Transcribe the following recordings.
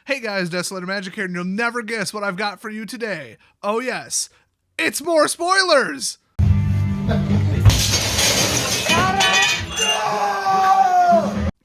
Hey guys, Desolator Magic here, and you'll never guess what I've got for you today. Oh yes, it's more spoilers!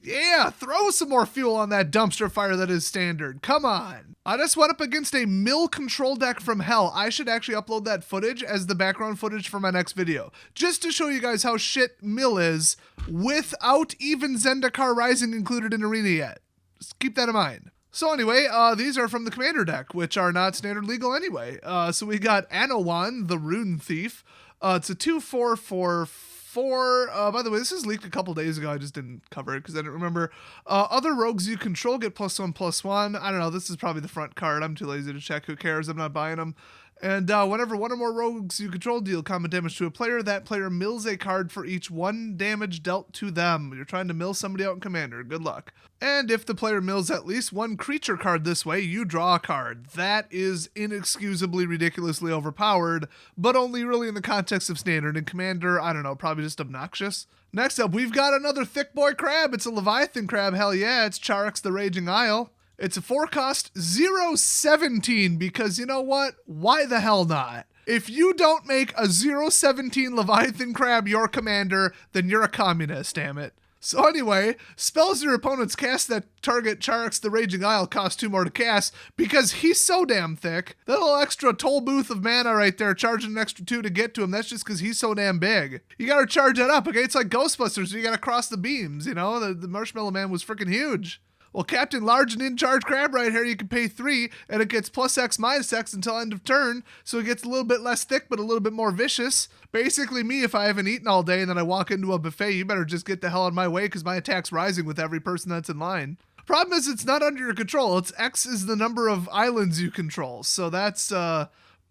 Yeah, throw some more fuel on that dumpster fire that is standard. Come on. I just went up against a mill control deck from hell. I should actually upload that footage as the background footage for my next video, just to show you guys how shit mill is without even Zendikar Rising included in Arena yet. Just keep that in mind. So anyway, these are from the Commander deck, which are not standard legal anyway. So we got Anawan, the Rune Thief. It's a 2/4 for 4. By the way, this was leaked a couple days ago. I just didn't cover it because I didn't remember. Other rogues you control get +1/+1. I don't know. This is probably the front card. I'm too lazy to check. Who cares? I'm not buying them. And whenever one or more rogues you control deal combat damage to a player, that player mills a card for each 1 damage dealt to them. You're trying to mill somebody out in Commander. Good luck. And if the player mills at least 1 creature card this way, you draw a card. That is inexcusably ridiculously overpowered, but only really in the context of Standard. In Commander, I don't know, probably just obnoxious. Next up, we've got another thick boy crab. It's a Leviathan crab. Hell yeah, it's Charix the Raging Isle. It's a 4-cost 0/17 because you know what? Why the hell not? If you don't make a 0/17 Leviathan Crab your commander, then you're a communist, damn it. So anyway, spells your opponents cast that target Charix the Raging Isle cost 2 more to cast because he's so damn thick. That little extra toll booth of mana right there, charging an extra 2 to get to him, that's just because he's so damn big. You gotta charge that up, okay? It's like Ghostbusters, you gotta cross the beams, you know? The Marshmallow Man was freaking huge. Well, Captain Large and In-Charge Crab right here, you can pay 3, and it gets +X -X until end of turn, so it gets a little bit less thick, but a little bit more vicious. Basically me, if I haven't eaten all day and then I walk into a buffet, you better just get the hell out of my way, because my attack's rising with every person that's in line. Problem is, it's not under your control. It's X is the number of islands you control, so that's,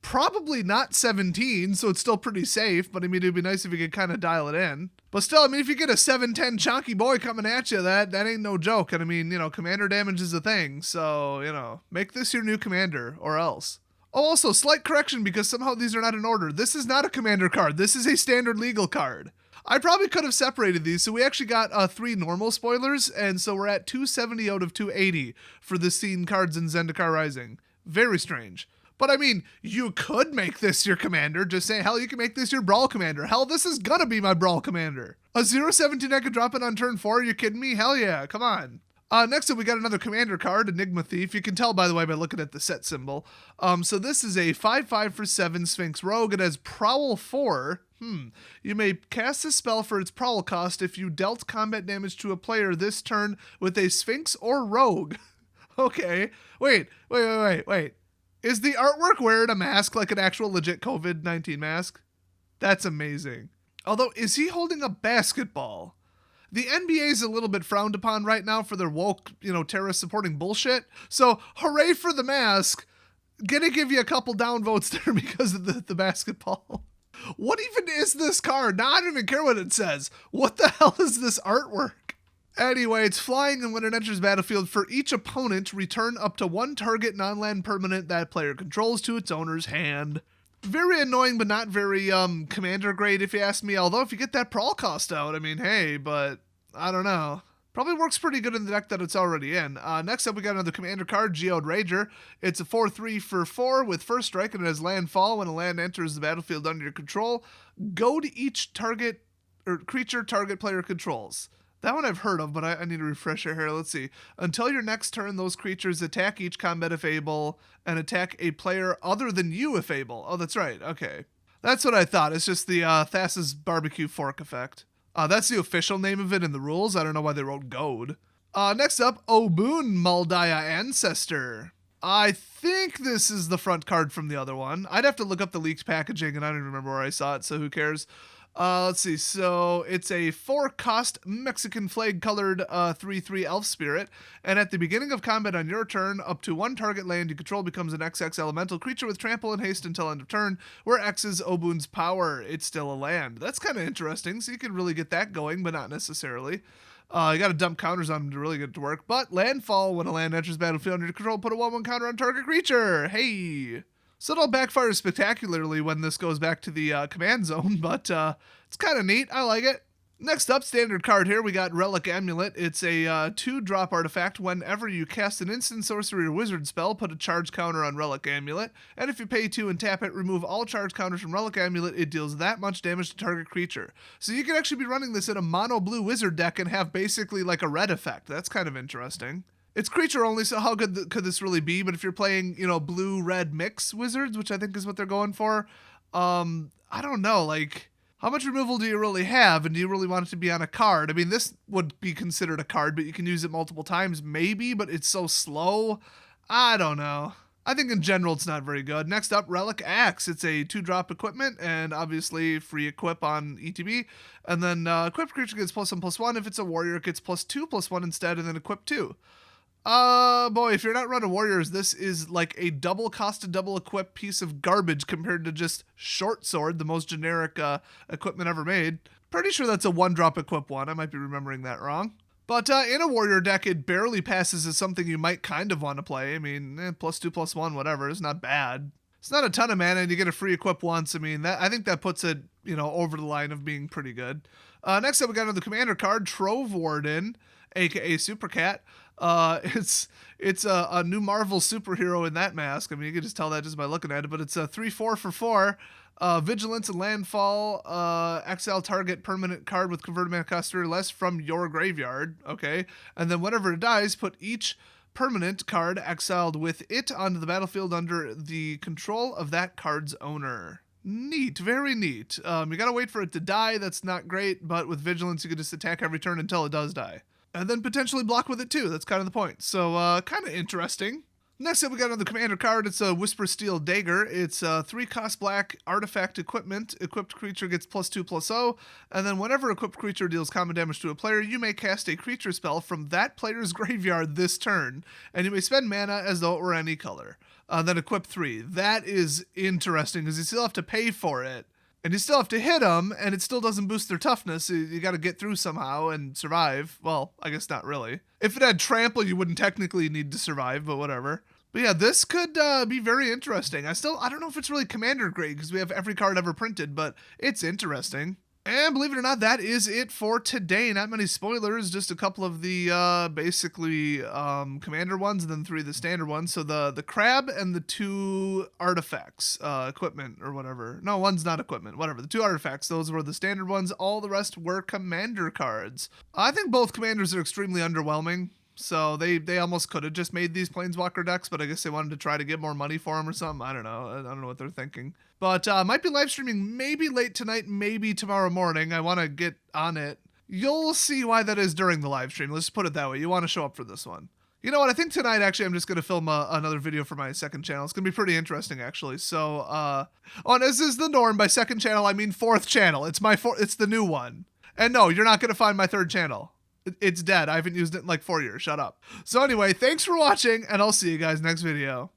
probably not 17, so it's still pretty safe, but I mean, it'd be nice if you could kind of dial it in. But still, I mean, if you get a 7/10 chonky boy coming at you, that ain't no joke. And I mean, you know, commander damage is a thing, so, you know, make this your new commander, or else. Oh, also, slight correction, because somehow these are not in order. This is not a commander card. This is a standard legal card. I probably could have separated these, so we actually got 3 normal spoilers, and so we're at 270 out of 280 for the scene cards in Zendikar Rising. Very strange. But I mean, you could make this your commander. Just say, hell, you can make this your Brawl commander. Hell, this is gonna be my Brawl commander. A 0/17 I could drop it on turn 4. Are you kidding me? Hell yeah, come on. Next up, we got another commander card, Enigma Thief. You can tell, by the way, by looking at the set symbol. So this is a 5/5 for 7 Sphinx Rogue. It has Prowl 4. You may cast a spell for its Prowl cost if you dealt combat damage to a player this turn with a Sphinx or Rogue. Okay, wait. Is the artwork wearing a mask like an actual legit COVID-19 mask? That's amazing. Although, is he holding a basketball? The NBA is a little bit frowned upon right now for their woke, you know, terrorist supporting bullshit. So, hooray for the mask. Gonna give you a couple downvotes there because of the basketball. What even is this card? Now, I don't even care what it says. What the hell is this artwork? Anyway, it's flying, and when it enters battlefield, for each opponent, return up to 1 target non-land permanent that player controls to its owner's hand. Very annoying, but not very commander grade, if you ask me. Although, if you get that Prowl cost out, I mean, hey, but I don't know. Probably works pretty good in the deck that it's already in. Next up, we got another commander card, Geode Rager. It's a 4/3 for 4 with first strike, and it has landfall. When a land enters the battlefield under your control, go to each target or creature target player controls. That one I've heard of, but I need a refresher here. Let's see. Until your next turn, those creatures attack each combat if able, and attack a player other than you if able. Oh, that's right. Okay. That's what I thought. It's just the Thassa's Barbecue Fork effect. That's the official name of it in the rules. I don't know why they wrote Goad. Next up, Obun Maldaya Ancestor. I think this is the front card from the other one. I'd have to look up the leaked packaging, and I don't even remember where I saw it, so who cares? Let's see. So it's a 4-cost Mexican flag-colored 3/3 Elf Spirit, and at the beginning of combat on your turn, up to 1 target land you control becomes an XX elemental creature with trample and haste until end of turn, where X is Obun's power. It's still a land. That's kind of interesting, so you can really get that going, but not necessarily. You got to dump counters on them to really get it to work. But landfall, when a land enters battlefield under your control, put a 1/1 counter on target creature. Hey! So it'll backfire spectacularly when this goes back to the command zone, but it's kind of neat. I like it. Next up, standard card here, we got Relic Amulet. It's a 2-drop artifact. Whenever you cast an instant sorcery or wizard spell, put a charge counter on Relic Amulet. And if you pay 2 and tap it, remove all charge counters from Relic Amulet. It deals that much damage to target creature. So you can actually be running this in a mono-blue wizard deck and have basically like a red effect. That's kind of interesting. It's creature only, so how good could this really be? But if you're playing, blue-red mix wizards, which I think is what they're going for, I don't know, like, how much removal do you really have, and do you really want it to be on a card? I mean, this would be considered a card, but you can use it multiple times, maybe, but it's so slow. I don't know. I think in general it's not very good. Next up, Relic Axe. It's a 2-drop equipment, and obviously free equip on ETB. And then equipped creature gets +1/+1. If it's a warrior, it gets +2/+1 instead, and then equip 2. Boy, if you're not running warriors, this is like a double cost to double equip piece of garbage compared to just short sword, the most generic equipment ever made. Pretty sure that's a 1-drop equip one. I might be remembering that wrong. But in a warrior deck, it barely passes as something you might kind of want to play. I mean, +2/+1, whatever. It's not bad. It's not a ton of mana, and you get a free equip once. I mean, I think that puts it, over the line of being pretty good. Next up, we got another commander card, Trove Warden, aka Super Cat. It's a new Marvel superhero in that mask. I mean, you can just tell that just by looking at it, but it's a 3/4 for 4. Vigilance and Landfall, exile target permanent card with converted mana cost 3 or less from your graveyard. Okay. And then whenever it dies, put each permanent card exiled with it onto the battlefield under the control of that card's owner. Neat, very neat. You gotta wait for it to die. That's not great, but with Vigilance, you can just attack every turn until it does die. And then potentially block with it too. That's kind of the point. So kind of interesting. Next up, we got another commander card. It's a Whisper Steel Dagger. It's a 3-cost black artifact equipment. Equipped creature gets +2/+0. And then whenever equipped creature deals common damage to a player, you may cast a creature spell from that player's graveyard this turn. And you may spend mana as though it were any color. Then equip 3. That is interesting because you still have to pay for it. And you still have to hit them, and it still doesn't boost their toughness. You got to get through somehow and survive. Well, I guess not really. If it had trample, you wouldn't technically need to survive, but whatever. But yeah, this could be very interesting. I don't know if it's really commander grade because we have every card ever printed, but it's interesting. And believe it or not, that is it for today. Not many spoilers, just a couple of the basically commander ones and then 3 of the standard ones. So the crab and the 2 artifacts, equipment or whatever. No, one's not equipment, whatever. The 2 artifacts, those were the standard ones. All the rest were commander cards. I think both commanders are extremely underwhelming. So they almost could have just made these Planeswalker decks, but I guess they wanted to try to get more money for them or something. I don't know. I don't know what they're thinking. But might be live streaming maybe late tonight, maybe tomorrow morning. I want to get on it. You'll see why that is during the live stream. Let's put it that way. You want to show up for this one. You know what? I think tonight, actually, I'm just going to film another video for my second channel. It's going to be pretty interesting, actually. So, and as is the norm, by second channel, I mean 4th channel. It's the new one. And no, you're not going to find my 3rd channel. It's dead. I haven't used it in like 4 years. Shut up. So anyway, thanks for watching, and I'll see you guys next video.